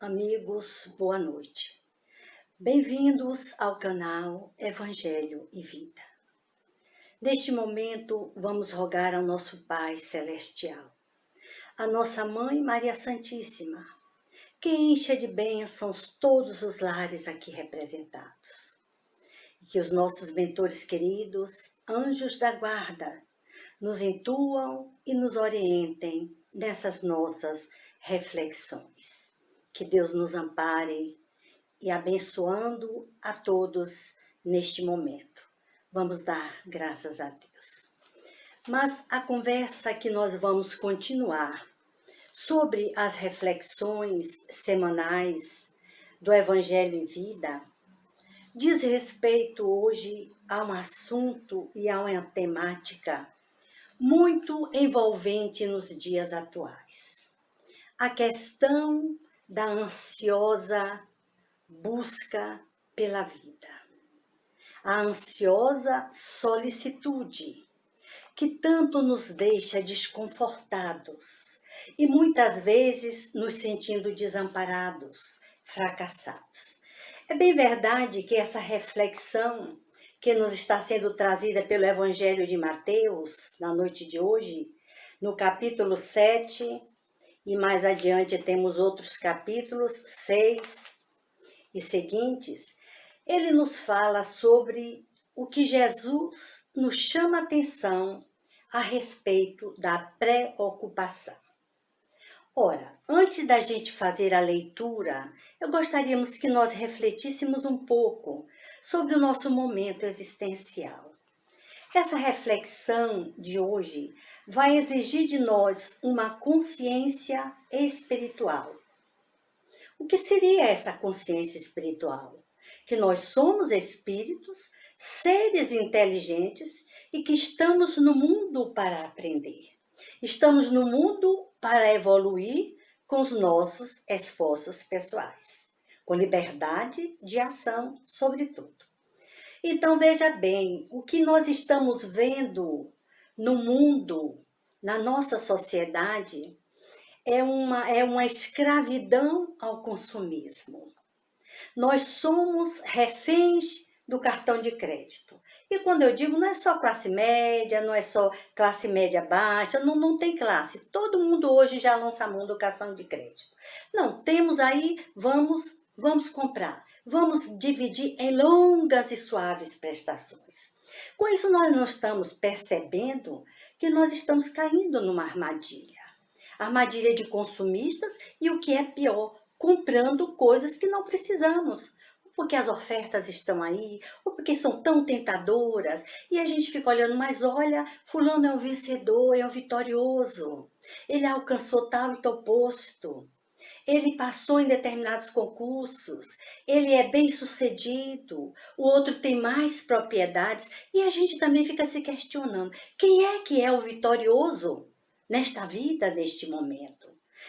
amigos, boa noite. Bem-vindos ao canal Evangelho e Vida. Neste momento, vamos rogar ao nosso Pai Celestial, a nossa Mãe Maria Santíssima, que encha de bênçãos todos os lares aqui representados. E que os nossos mentores queridos, anjos da guarda, nos intuam e nos orientem nessas nossas reflexões. Que Deus nos ampare e abençoando a todos neste momento. Vamos dar graças a Deus. Mas a conversa que nós vamos continuar sobre as reflexões semanais do Evangelho e Vida diz respeito hoje a um assunto e a uma temática muito envolvente nos dias atuais. A questão da ansiosa busca pela vida. A ansiosa solicitude, que tanto nos deixa desconfortados e muitas vezes nos sentindo desamparados, fracassados. É bem verdade que essa reflexão que nos está sendo trazida pelo Evangelho de Mateus, na noite de hoje, no capítulo 7, e mais adiante temos outros capítulos, 6 e seguintes, ele nos fala sobre o que Jesus nos chama a atenção a respeito da preocupação. Ora, antes da gente fazer a leitura, eu gostaríamos que nós refletíssemos um pouco sobre o nosso momento existencial. Essa reflexão de hoje vai exigir de nós uma consciência espiritual. O que seria essa consciência espiritual? Que nós somos espíritos, seres inteligentes e que estamos no mundo para aprender. Estamos no mundo para evoluir com os nossos esforços pessoais, com liberdade de ação, sobretudo. Então, veja bem, o que nós estamos vendo no mundo, na nossa sociedade, é uma escravidão ao consumismo. Nós somos reféns do cartão de crédito. E quando eu digo, não é só classe média, não é só classe média baixa, não tem classe. Todo mundo hoje já lança a mão do cartão de crédito. Não, temos aí, vamos comprar. Vamos dividir em longas e suaves prestações. Com isso, nós não estamos percebendo que nós estamos caindo numa armadilha. Armadilha de consumistas e, o que é pior, comprando coisas que não precisamos. Porque as ofertas estão aí, ou porque são tão tentadoras, e a gente fica olhando, mas olha, fulano é um vencedor, é um vitorioso. Ele alcançou tal e tal posto. Ele passou em determinados concursos, ele é bem-sucedido, o outro tem mais propriedades, e a gente também fica se questionando, quem é que é o vitorioso nesta vida, neste momento?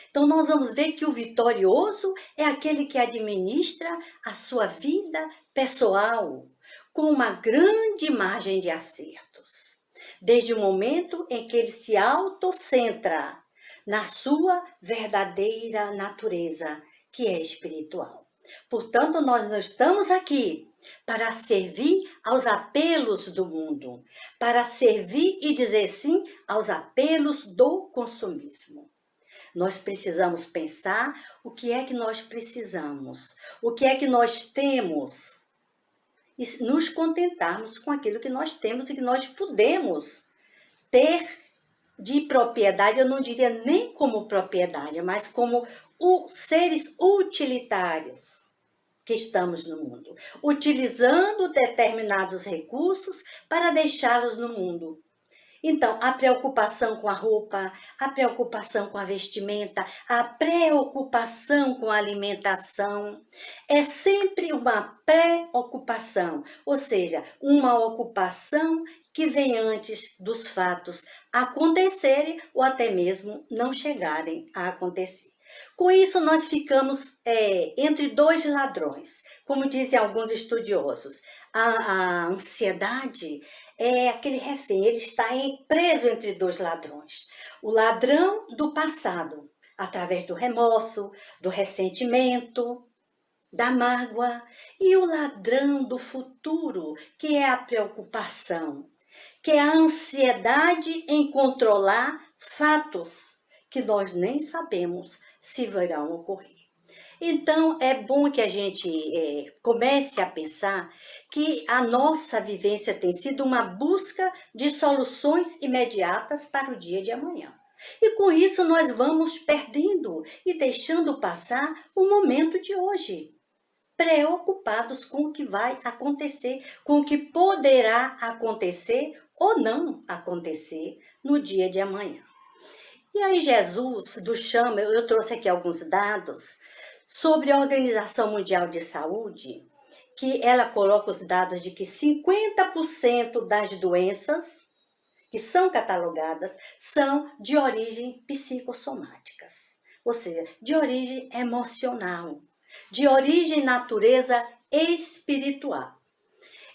Então, nós vamos ver que o vitorioso é aquele que administra a sua vida pessoal com uma grande margem de acertos, desde o momento em que ele se autocentra na sua verdadeira natureza, que é espiritual. Portanto, nós não estamos aqui para servir aos apelos do mundo, para servir e dizer sim aos apelos do consumismo. Nós precisamos pensar o que é que nós precisamos, o que é que nós temos, e nos contentarmos com aquilo que nós temos e que nós podemos ter de propriedade, eu não diria nem como propriedade, mas como seres utilitários que estamos no mundo, utilizando determinados recursos para deixá-los no mundo. Então, a preocupação com a roupa, a preocupação com a vestimenta, a preocupação com a alimentação, é sempre uma preocupação, ou seja, uma ocupação que vem antes dos fatos acontecerem ou até mesmo não chegarem a acontecer. Com isso, nós ficamos entre dois ladrões, como dizem alguns estudiosos. A ansiedade é aquele refém, ele está preso entre dois ladrões. O ladrão do passado, através do remorso, do ressentimento, da mágoa, e o ladrão do futuro, que é a preocupação, que é a ansiedade em controlar fatos que nós nem sabemos se virão ocorrer. Então, é bom que a gente comece a pensar que a nossa vivência tem sido uma busca de soluções imediatas para o dia de amanhã. E com isso nós vamos perdendo e deixando passar o momento de hoje, preocupados com o que vai acontecer, com o que poderá acontecer ou não acontecer no dia de amanhã. E aí Jesus nos chama, eu trouxe aqui alguns dados sobre a Organização Mundial de Saúde, que ela coloca os dados de que 50% das doenças que são catalogadas são de origem psicossomáticas, ou seja, de origem emocional, de origem natureza espiritual.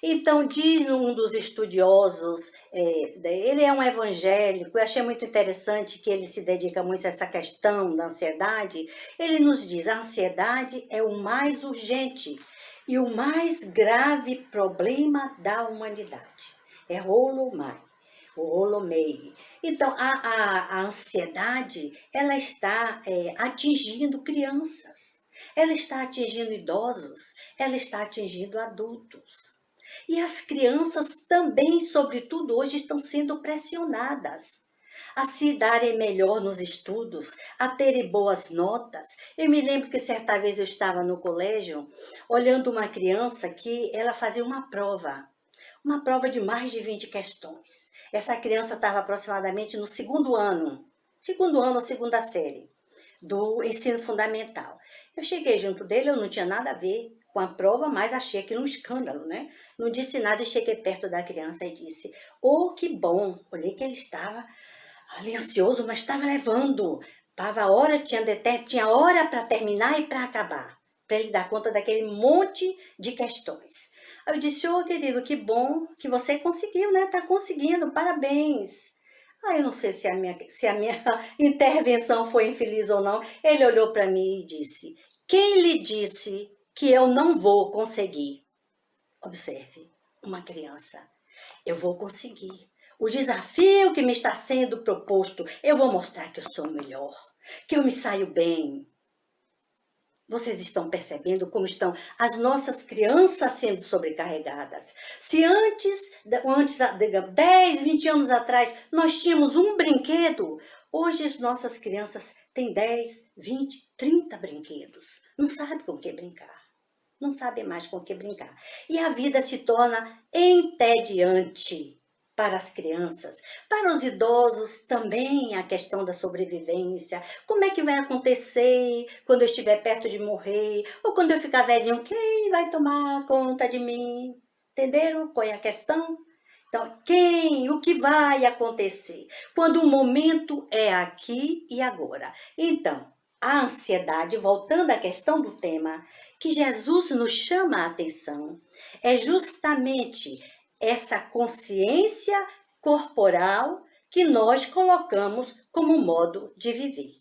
Então, diz um dos estudiosos, ele é um evangélico, eu achei muito interessante que ele se dedica muito a essa questão da ansiedade. Ele nos diz, a ansiedade é o mais urgente e o mais grave problema da humanidade. É o holomai. Então, a ansiedade, ela está atingindo crianças, ela está atingindo idosos, ela está atingindo adultos. E as crianças também, sobretudo hoje, estão sendo pressionadas a se darem melhor nos estudos, a terem boas notas. Eu me lembro que certa vez eu estava no colégio, olhando uma criança que ela fazia uma prova de mais de 20 questões. Essa criança estava aproximadamente no segundo ano ou segunda série do ensino fundamental. Eu cheguei junto dele, eu não tinha nada a ver com a prova, mas achei aquilo um escândalo, né? Não disse nada e cheguei perto da criança e disse, oh, que bom. Olhei que ele estava ali ansioso, mas estava levando. Tinha hora para terminar e para acabar, para ele dar conta daquele monte de questões. Aí eu disse, ô querido, que bom que você conseguiu, né? Tá conseguindo, parabéns. Aí eu não sei se a minha intervenção foi infeliz ou não. Ele olhou para mim e disse, quem lhe disse que eu não vou conseguir? Observe, uma criança, eu vou conseguir. O desafio que me está sendo proposto, eu vou mostrar que eu sou melhor, que eu me saio bem. Vocês estão percebendo como estão as nossas crianças sendo sobrecarregadas? Se antes, 10, 20 anos atrás, nós tínhamos um brinquedo, hoje as nossas crianças têm 10, 20, 30 brinquedos. Não sabem com o que brincar. Não sabem mais com o que brincar. E a vida se torna entediante para as crianças, para os idosos também a questão da sobrevivência. Como é que vai acontecer quando eu estiver perto de morrer? Ou quando eu ficar velhinho, quem vai tomar conta de mim? Entenderam qual é a questão? Então, o que vai acontecer? Quando o momento é aqui e agora. Então, a ansiedade, voltando à questão do tema, que Jesus nos chama a atenção, é justamente essa consciência corporal que nós colocamos como modo de viver.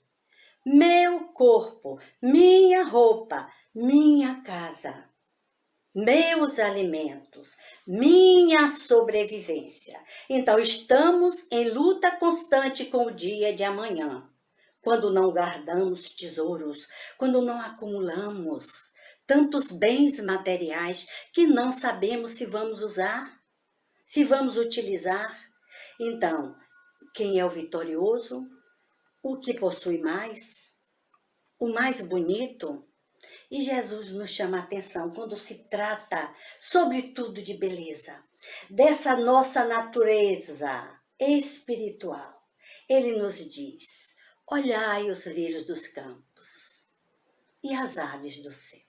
Meu corpo, minha roupa, minha casa, meus alimentos, minha sobrevivência. Então, estamos em luta constante com o dia de amanhã. Quando não guardamos tesouros, quando não acumulamos tantos bens materiais que não sabemos se vamos usar, se vamos utilizar. Então, quem é o vitorioso? O que possui mais? O mais bonito? E Jesus nos chama a atenção quando se trata, sobretudo, de beleza, dessa nossa natureza espiritual. Ele nos diz, olhai os lírios dos campos e as aves do céu.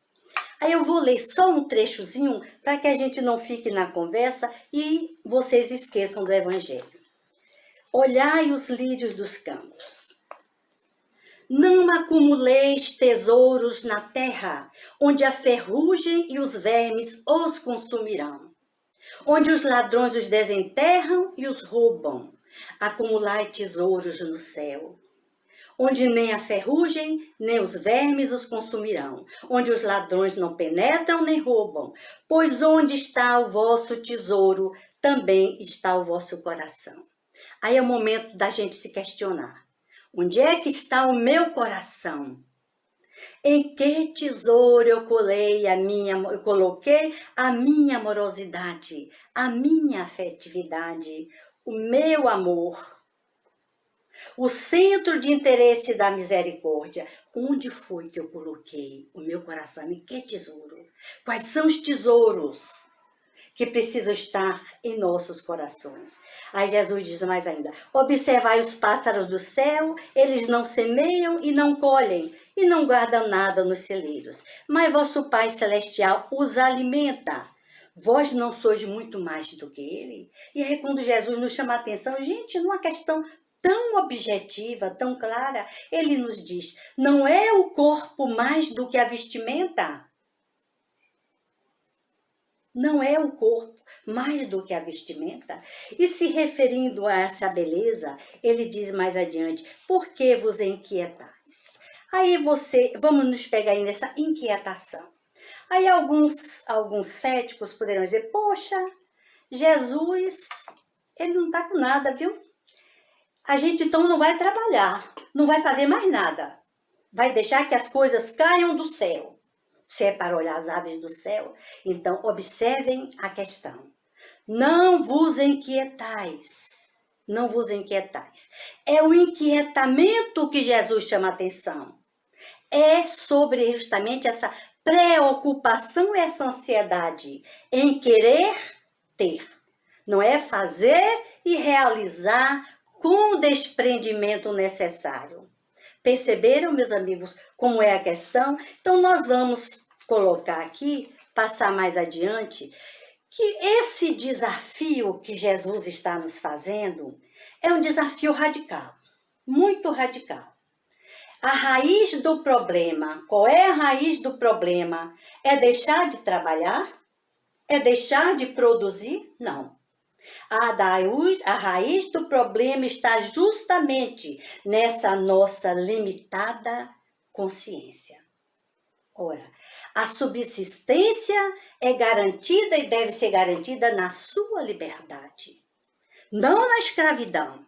Aí eu vou ler só um trechozinho para que a gente não fique na conversa e vocês esqueçam do Evangelho. Olhai os lírios dos campos. Não acumuleis tesouros na terra, onde a ferrugem e os vermes os consumirão, onde os ladrões os desenterram e os roubam. Acumulai tesouros no céu, onde nem a ferrugem, nem os vermes os consumirão, onde os ladrões não penetram nem roubam, pois onde está o vosso tesouro, também está o vosso coração. Aí é o momento da gente se questionar. Onde é que está o meu coração? Em que tesouro eu coloquei a minha amorosidade, a minha afetividade, o meu amor? O centro de interesse da misericórdia. Onde foi que eu coloquei o meu coração? Em que tesouro? Quais são os tesouros que precisam estar em nossos corações? Aí Jesus diz mais ainda: observai os pássaros do céu, eles não semeiam e não colhem, e não guardam nada nos celeiros, mas vosso Pai Celestial os alimenta. Vós não sois muito mais do que ele? E aí quando Jesus nos chama a atenção, gente, numa questão tão objetiva, tão clara, ele nos diz: não é o corpo mais do que a vestimenta? Não é o corpo mais do que a vestimenta? E se referindo a essa beleza, ele diz mais adiante: por que vos inquietais? Aí vamos nos pegar aí nessa inquietação. Aí alguns céticos poderão dizer: poxa, Jesus, ele não está com nada, viu? A gente então não vai trabalhar, não vai fazer mais nada. Vai deixar que as coisas caiam do céu. Se é para olhar as aves do céu, então observem a questão. Não vos inquietais. Não vos inquietais. É o inquietamento que Jesus chama a atenção. É sobre justamente essa preocupação e essa ansiedade em querer ter. Não é fazer e realizar com o desprendimento necessário. Perceberam, meus amigos, como é a questão? Então, nós vamos colocar aqui, passar mais adiante, que esse desafio que Jesus está nos fazendo é um desafio radical, muito radical. A raiz do problema, qual é a raiz do problema? É deixar de trabalhar? É deixar de produzir? Não. A raiz do problema está justamente nessa nossa limitada consciência. Ora, a subsistência é garantida e deve ser garantida na sua liberdade, não na escravidão.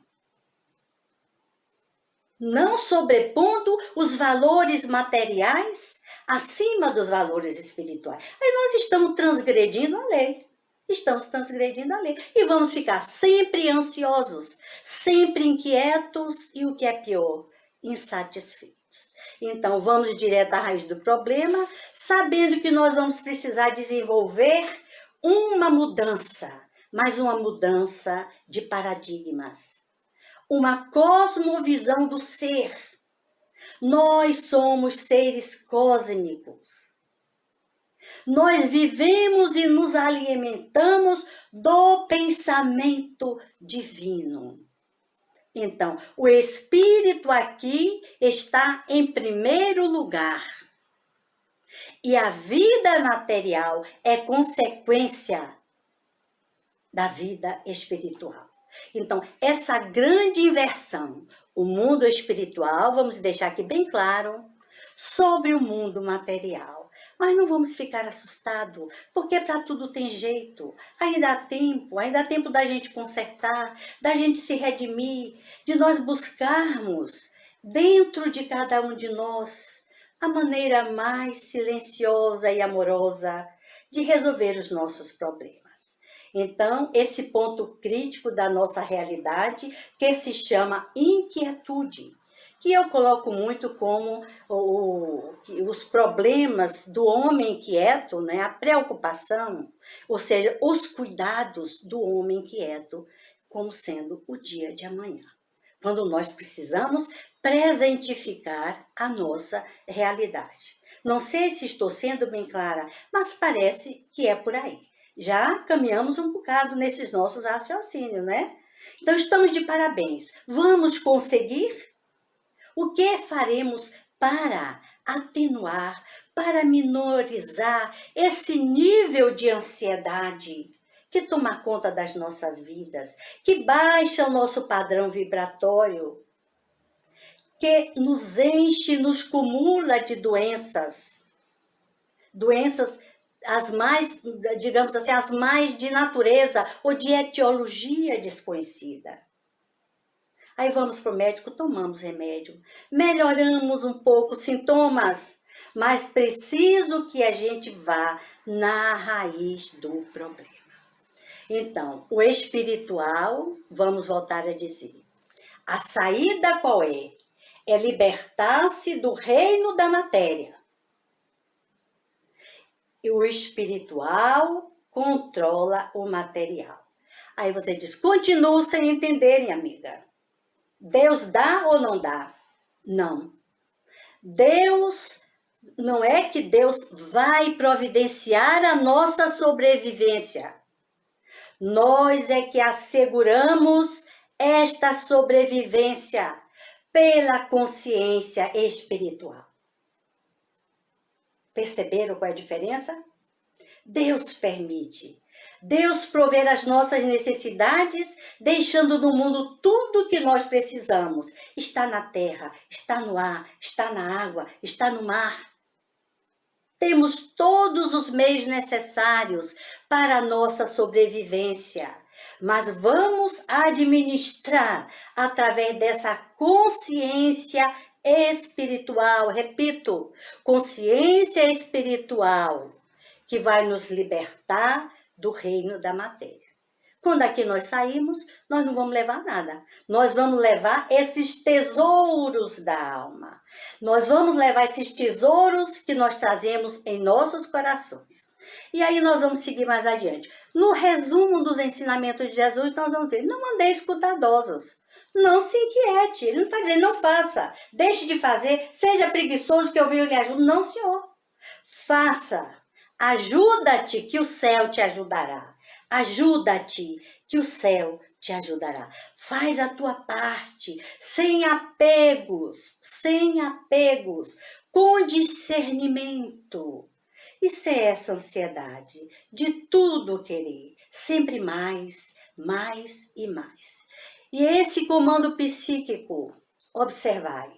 Não sobrepondo os valores materiais acima dos valores espirituais. Aí nós estamos transgredindo a lei. Estamos transgredindo a lei. E vamos ficar sempre ansiosos, sempre inquietos e, o que é pior, insatisfeitos. Então, vamos direto à raiz do problema, sabendo que nós vamos precisar desenvolver uma mudança, mas uma mudança de paradigmas. Uma cosmovisão do ser. Nós somos seres cósmicos. Nós vivemos e nos alimentamos do pensamento divino. Então, o espírito aqui está em primeiro lugar. E a vida material é consequência da vida espiritual. Então, essa grande inversão, o mundo espiritual, vamos deixar aqui bem claro, sobre o mundo material. Mas não vamos ficar assustados, porque para tudo tem jeito. Ainda há tempo da gente consertar, da gente se redimir, de nós buscarmos dentro de cada um de nós a maneira mais silenciosa e amorosa de resolver os nossos problemas. Então, esse ponto crítico da nossa realidade, que se chama inquietude, que eu coloco muito como os problemas do homem inquieto, né? A preocupação, ou seja, os cuidados do homem inquieto, como sendo o dia de amanhã. Quando nós precisamos presentificar a nossa realidade. Não sei se estou sendo bem clara, mas parece que é por aí. Já caminhamos um bocado nesses nossos raciocínios, né? Então, estamos de parabéns. Vamos conseguir? O que faremos para atenuar, para minorizar esse nível de ansiedade que toma conta das nossas vidas, que baixa o nosso padrão vibratório, que nos enche, nos cumula de doenças. Doenças as mais, digamos assim, as mais de natureza ou de etiologia desconhecida. Aí vamos para o médico, tomamos remédio, melhoramos um pouco os sintomas, mas preciso que a gente vá na raiz do problema. Então, o espiritual, vamos voltar a dizer, a saída qual é? É libertar-se do reino da matéria. E o espiritual controla o material. Aí você diz, continuo sem entender, minha amiga. Deus dá ou não dá? Não. Deus, não é que Deus vai providenciar a nossa sobrevivência. Nós é que asseguramos esta sobrevivência pela consciência espiritual. Perceberam qual é a diferença? Deus permite. Deus prover as nossas necessidades, deixando no mundo tudo que nós precisamos. Está na terra, está no ar, está na água, está no mar. Temos todos os meios necessários para a nossa sobrevivência. Mas vamos administrar através dessa consciência espiritual, repito, consciência espiritual, que vai nos libertar do reino da matéria. Quando aqui nós saímos, nós não vamos levar nada. Nós vamos levar esses tesouros da alma. Nós vamos levar esses tesouros que nós trazemos em nossos corações. E aí nós vamos seguir mais adiante. No resumo dos ensinamentos de Jesus, nós vamos dizer, não andeis cuidadosos. Não se inquiete. Ele não está dizendo, não faça. Deixe de fazer. Seja preguiçoso que eu venho lhe ajudar. Não, senhor. Faça. Ajuda-te que o céu te ajudará. Ajuda-te que o céu te ajudará. Faz a tua parte, sem apegos, com discernimento. Isso é essa ansiedade de tudo querer, sempre mais, mais e mais. E esse comando psíquico, observai,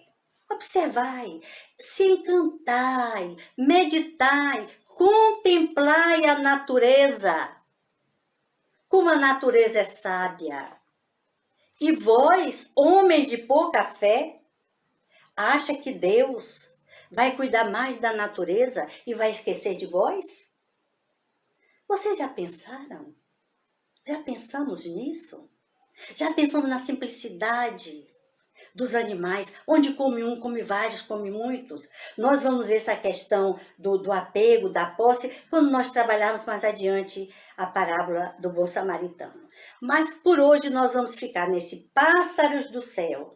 se encantai, meditai, contemplai a natureza, como a natureza é sábia. E vós, homens de pouca fé, acha que Deus vai cuidar mais da natureza e vai esquecer de vós? Vocês já pensaram? Já pensamos nisso? Já pensamos na simplicidade dos animais, onde come um, come vários, come muitos. Nós vamos ver essa questão do apego, da posse, quando nós trabalharmos mais adiante a parábola do bom samaritano. Mas por hoje nós vamos ficar nesse pássaros do céu.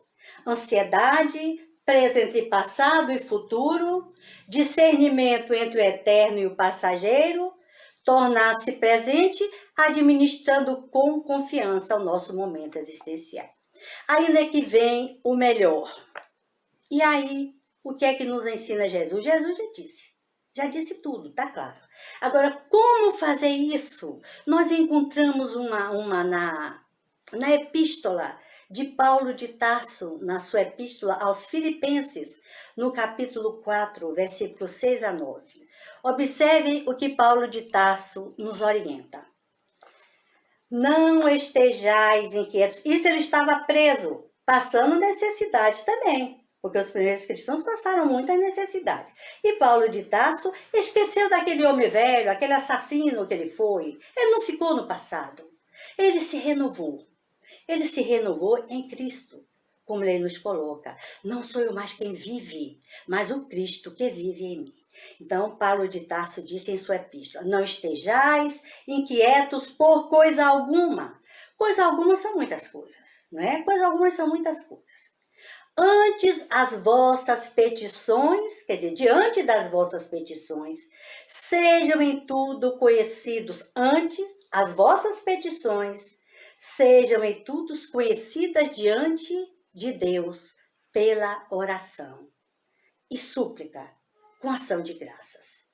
Ansiedade, preso entre passado e futuro, discernimento entre o eterno e o passageiro, tornar-se presente, administrando com confiança o nosso momento existencial. Ainda que vem o melhor. E aí, o que é que nos ensina Jesus? Jesus já disse tudo, tá claro. Agora, como fazer isso? Nós encontramos uma na epístola de Paulo de Tarso, na sua epístola aos Filipenses, no capítulo 4, versículos 6 a 9. Observem o que Paulo de Tarso nos orienta. Não estejais inquietos. Isso ele estava preso, passando necessidades também, porque os primeiros cristãos passaram muitas necessidades. E Paulo de Tarso esqueceu daquele homem velho, aquele assassino que ele foi. Ele não ficou no passado. Ele se renovou. Ele se renovou em Cristo, como ele nos coloca. Não sou eu mais quem vive, mas o Cristo que vive em mim. Então, Paulo de Tarso disse em sua epístola, não estejais inquietos por coisa alguma. Coisa alguma são muitas coisas, não é? Coisa alguma são muitas coisas. Antes as vossas petições, quer dizer, diante das vossas petições, sejam em tudo conhecidos. Antes as vossas petições, sejam em tudo conhecidas diante de Deus pela oração e súplica, com ação de graças.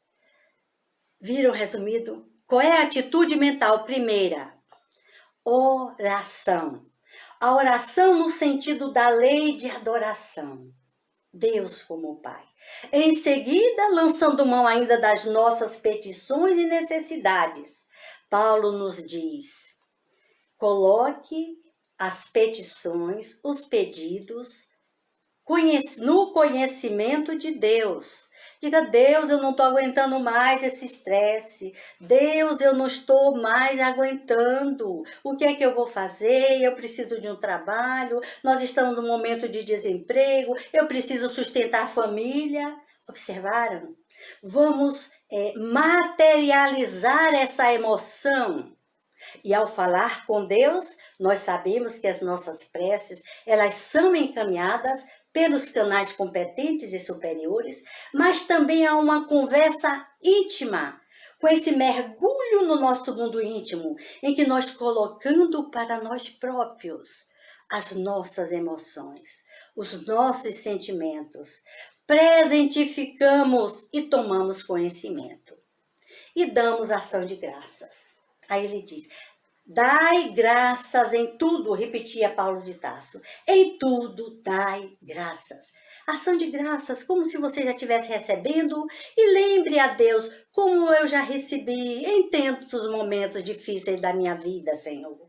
Viram resumido? Qual é a atitude mental? Primeira, oração. A oração no sentido da lei de adoração. Deus como Pai. Em seguida, lançando mão ainda das nossas petições e necessidades, Paulo nos diz: coloque as petições, os pedidos, no conhecimento de Deus. Diga: Deus, eu não estou aguentando mais esse estresse. Deus, eu não estou mais aguentando. O que é que eu vou fazer? Eu preciso de um trabalho. Nós estamos num momento de desemprego. Eu preciso sustentar a família. Observaram? Vamos materializar essa emoção. E ao falar com Deus, nós sabemos que as nossas preces, elas são encaminhadas pelos canais competentes e superiores, mas também há uma conversa íntima, com esse mergulho no nosso mundo íntimo, em que nós colocando para nós próprios as nossas emoções, os nossos sentimentos, presentificamos e tomamos conhecimento. E damos ação de graças. Aí ele diz: dai graças em tudo, repetia Paulo de Tarso. Em tudo dai graças. Ação de graças, como se você já estivesse recebendo, e lembre a Deus como eu já recebi em tantos momentos difíceis da minha vida, Senhor.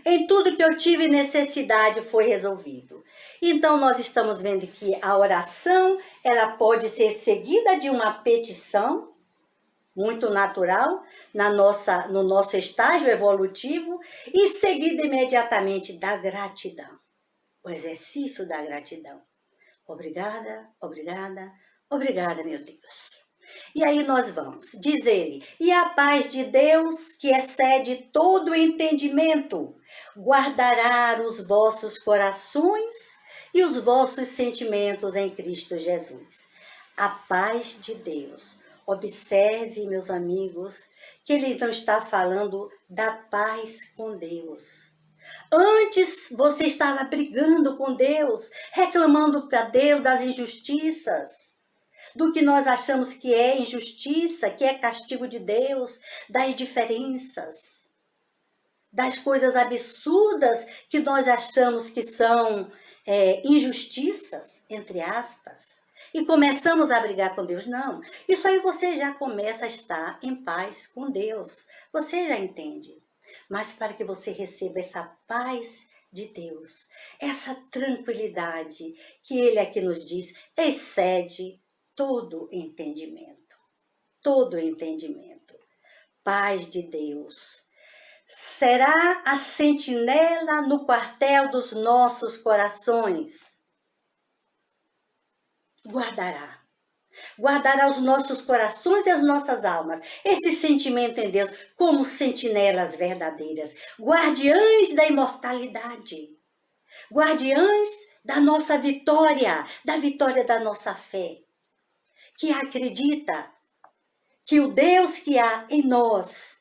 Em tudo que eu tive necessidade foi resolvido. Então nós estamos vendo que a oração, ela pode ser seguida de uma petição, muito natural, no nosso estágio evolutivo, e seguida imediatamente da gratidão. O exercício da gratidão. Obrigada, obrigada, obrigada, meu Deus. E aí nós vamos, diz ele: e a paz de Deus, que excede todo o entendimento, guardará os vossos corações e os vossos sentimentos em Cristo Jesus. A paz de Deus. Observe, meus amigos, que ele não está falando da paz com Deus. Antes você estava brigando com Deus, reclamando para Deus das injustiças, do que nós achamos que é injustiça, que é castigo de Deus, das diferenças, das coisas absurdas que nós achamos que são injustiças, entre aspas. E começamos a brigar com Deus. Não, isso aí você já começa a estar em paz com Deus. Você já entende. Mas para que você receba essa paz de Deus, essa tranquilidade que Ele aqui nos diz, excede todo entendimento. Todo entendimento. Paz de Deus. Será a sentinela no quartel dos nossos corações. Guardará os nossos corações e as nossas almas, esse sentimento em Deus, como sentinelas verdadeiras, guardiães da imortalidade, guardiães da nossa vitória, da vitória da nossa fé, que acredita que o Deus que há em nós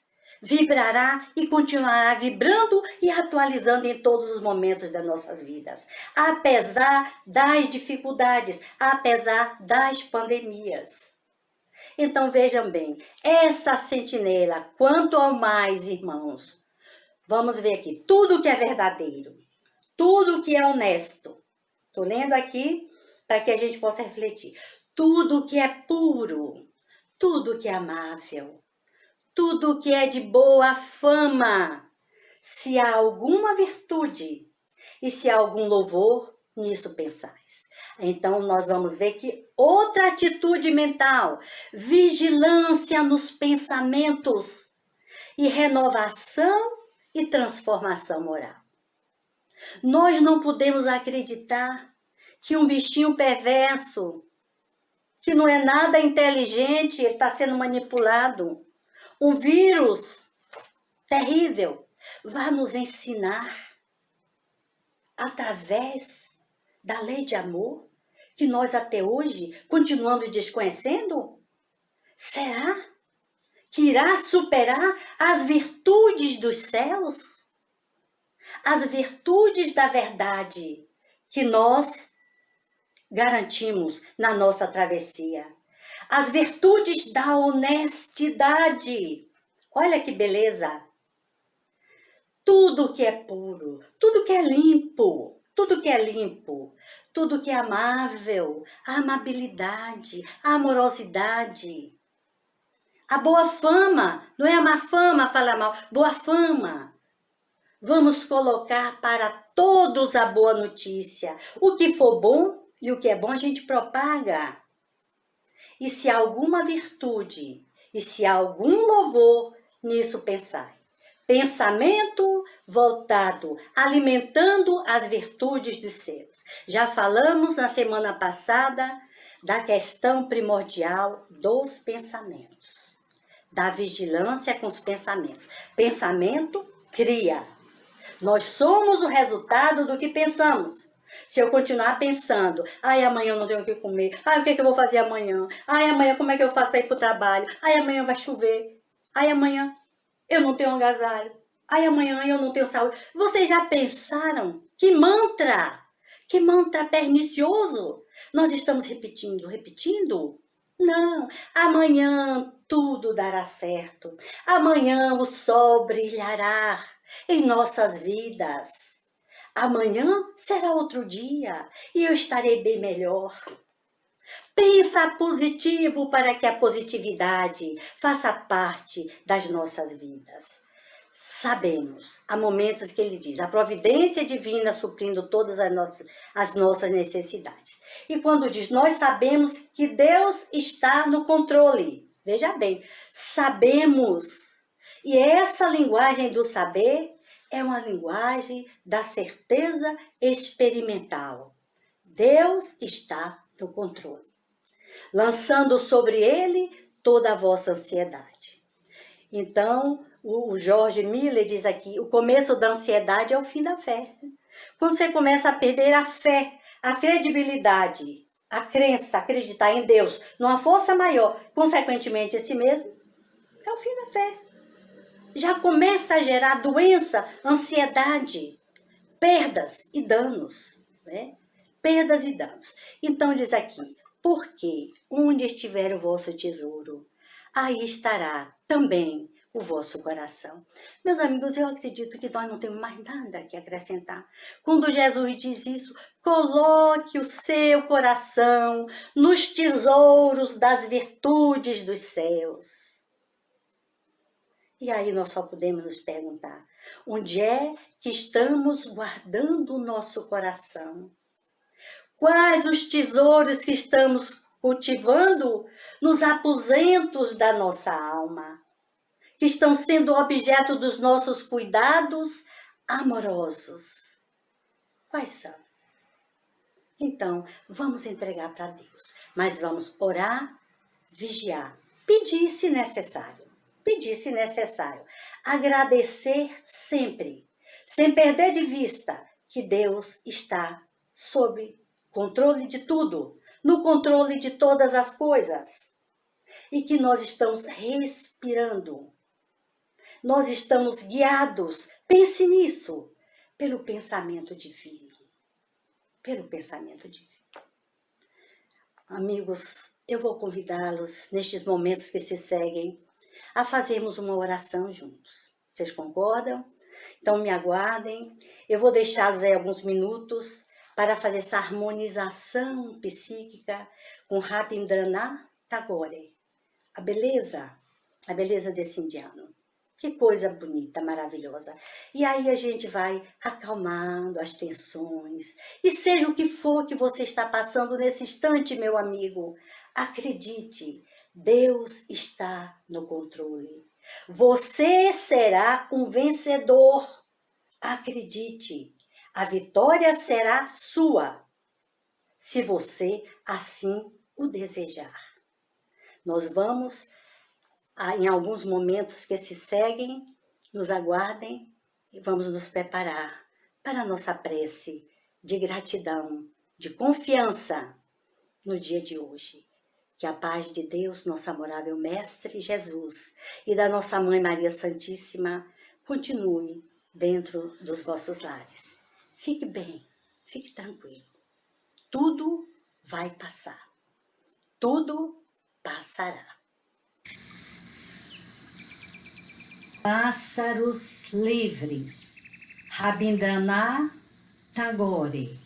vibrará e continuará vibrando e atualizando em todos os momentos das nossas vidas, apesar das dificuldades, apesar das pandemias. Então vejam bem, essa sentinela, quanto ao mais, irmãos, vamos ver aqui, tudo que é verdadeiro, tudo que é honesto, estou lendo aqui para que a gente possa refletir, tudo que é puro, tudo que é amável, tudo que é de boa fama, se há alguma virtude e se há algum louvor, nisso pensais. Então, nós vamos ver que outra atitude mental, vigilância nos pensamentos e renovação e transformação moral. Nós não podemos acreditar que um bichinho perverso, que não é nada inteligente, ele está sendo manipulado, um vírus terrível, vai nos ensinar, através da lei de amor, que nós até hoje continuamos desconhecendo? Será que irá superar as virtudes dos céus? As virtudes da verdade que nós garantimos na nossa travessia. As virtudes da honestidade. Olha que beleza! Tudo que é puro, tudo que é limpo, tudo que é limpo, tudo que é amável, a amabilidade, a amorosidade, a boa fama, não é a má fama falar mal, boa fama. Vamos colocar para todos a boa notícia. O que for bom e o que é bom a gente propaga. E se há alguma virtude, e se há algum louvor, nisso pensai. Pensamento voltado, alimentando as virtudes dos seus. Já falamos na semana passada da questão primordial dos pensamentos, da vigilância com os pensamentos. Pensamento cria. Nós somos o resultado do que pensamos. Se eu continuar pensando, ai, amanhã eu não tenho o que comer, ai, o que, é que eu vou fazer amanhã? Ai, amanhã como é que eu faço para ir para o trabalho? Ai, amanhã vai chover. Ai, amanhã eu não tenho agasalho. Ai, amanhã eu não tenho saúde. Vocês já pensaram? Que mantra! Que mantra pernicioso! Nós estamos repetindo, repetindo? Não, amanhã tudo dará certo. Amanhã o sol brilhará em nossas vidas. Amanhã será outro dia e eu estarei bem melhor. Pensa positivo para que a positividade faça parte das nossas vidas. Sabemos, há momentos que ele diz, a providência divina suprindo todas as nossas necessidades. E quando diz, nós sabemos que Deus está no controle. Veja bem, sabemos. E essa linguagem do saber é uma linguagem da certeza experimental. Deus está no controle, lançando sobre ele toda a vossa ansiedade. Então, o George Miller diz aqui, o começo da ansiedade é o fim da fé. Quando você começa a perder a fé, a credibilidade, a crença, acreditar em Deus, numa força maior, consequentemente esse mesmo, é o fim da fé. Já começa a gerar doença, ansiedade, perdas e danos, né? Perdas e danos. Então diz aqui, porque onde estiver o vosso tesouro, aí estará também o vosso coração. Meus amigos, eu acredito que nós não temos mais nada que acrescentar. Quando Jesus diz isso, coloque o seu coração nos tesouros das virtudes dos céus. E aí nós só podemos nos perguntar, onde é que estamos guardando o nosso coração? Quais os tesouros que estamos cultivando nos aposentos da nossa alma, que estão sendo objeto dos nossos cuidados amorosos? Quais são? Então, vamos entregar para Deus, mas vamos orar, vigiar, pedir se necessário. Pedir se necessário. Agradecer sempre, sem perder de vista que Deus está sob controle de tudo, no controle de todas as coisas. E que nós estamos respirando. Nós estamos guiados, pense nisso, pelo pensamento divino. Pelo pensamento divino. Amigos, eu vou convidá-los nestes momentos que se seguem a fazermos uma oração juntos. Vocês concordam? Então me aguardem. Eu vou deixá-los aí alguns minutos para fazer essa harmonização psíquica com Rabindranath Tagore. A beleza desse indiano. Que coisa bonita, maravilhosa. E aí a gente vai acalmando as tensões. E seja o que for que você está passando nesse instante, meu amigo, acredite, Deus está no controle. Você será um vencedor. Acredite, a vitória será sua, se você assim o desejar. Nós vamos, em alguns momentos que se seguem, nos aguardem e vamos nos preparar para a nossa prece de gratidão, de confiança no dia de hoje. Que a paz de Deus, nosso amorável Mestre Jesus, e da nossa Mãe Maria Santíssima, continue dentro dos vossos lares. Fique bem, fique tranquilo. Tudo vai passar. Tudo passará. Pássaros livres. Rabindranath Tagore.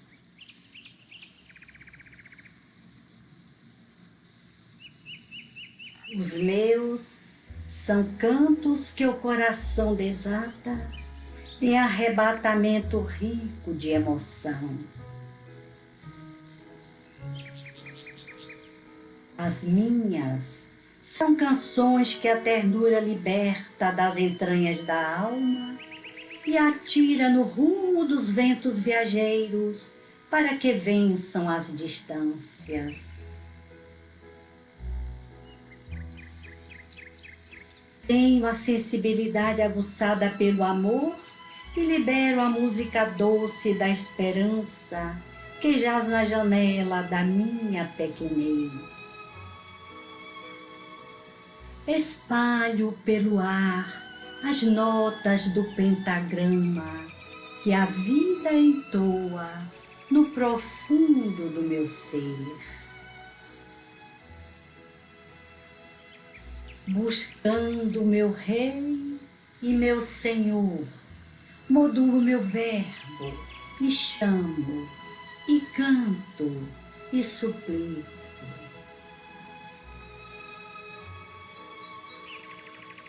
Os meus são cantos que o coração desata em arrebatamento rico de emoção. As minhas são canções que a ternura liberta das entranhas da alma e atira no rumo dos ventos viajeiros para que vençam as distâncias. Tenho a sensibilidade aguçada pelo amor e libero a música doce da esperança que jaz na janela da minha pequenez. Espalho pelo ar as notas do pentagrama que a vida entoa no profundo do meu ser. Buscando meu Rei e meu Senhor, modulo meu verbo e chamo, e canto e suplico.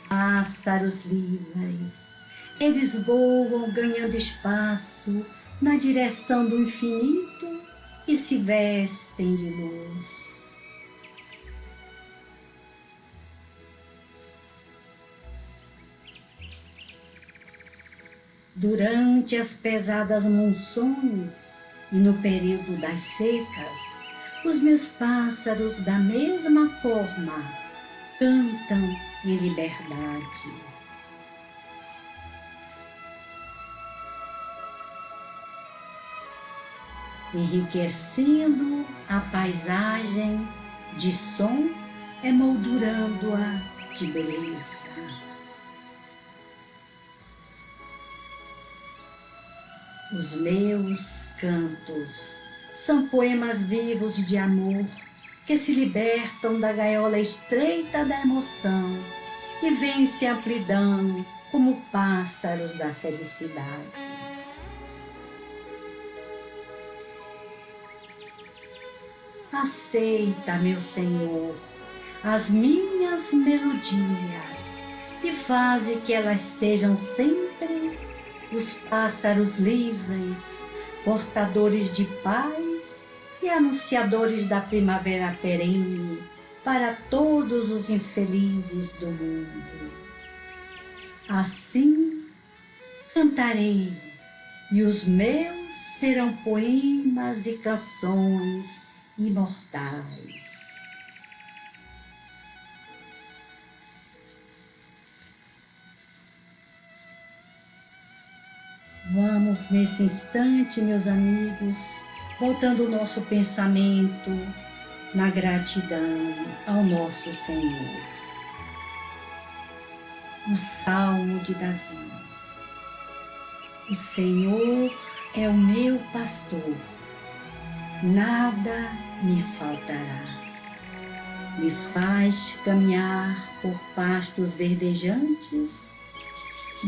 Pássaros livres, eles voam ganhando espaço na direção do infinito e se vestem de luz. Durante as pesadas monções e no período das secas, os meus pássaros da mesma forma cantam em liberdade. Enriquecendo a paisagem de som, emoldurando-a de beleza. Os meus cantos são poemas vivos de amor que se libertam da gaiola estreita da emoção e vencem a amplidão como pássaros da felicidade. Aceita, meu Senhor, as minhas melodias e faze que elas sejam sempre os pássaros livres, portadores de paz e anunciadores da primavera perene para todos os infelizes do mundo. Assim cantarei, e os meus serão poemas e canções imortais. Vamos nesse instante, meus amigos, voltando o nosso pensamento na gratidão ao nosso Senhor. O Salmo de Davi. O Senhor é o meu pastor, nada me faltará. Me faz caminhar por pastos verdejantes,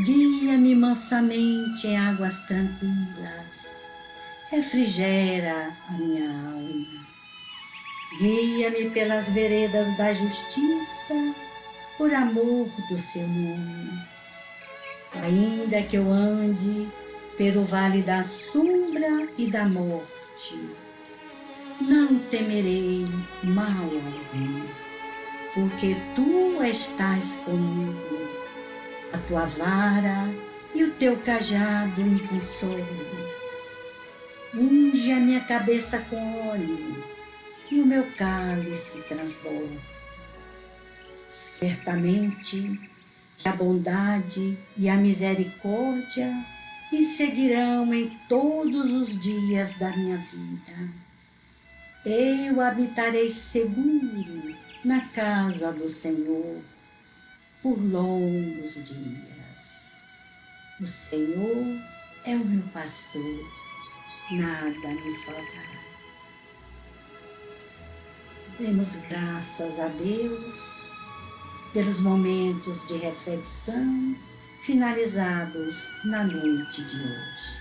guia-me mansamente em águas tranquilas, refrigera a minha alma. Guia-me pelas veredas da justiça, por amor do seu nome. Ainda que eu ande pelo vale da sombra e da morte, não temerei mal algum, porque tu estás comigo. A tua vara e o teu cajado me consolam. Unge a minha cabeça com óleo e o meu cálice transborda. Certamente que a bondade e a misericórdia me seguirão em todos os dias da minha vida. Eu habitarei seguro na casa do Senhor por longos dias. O Senhor é o meu pastor, nada me faltará. Demos graças a Deus pelos momentos de reflexão finalizados na noite de hoje.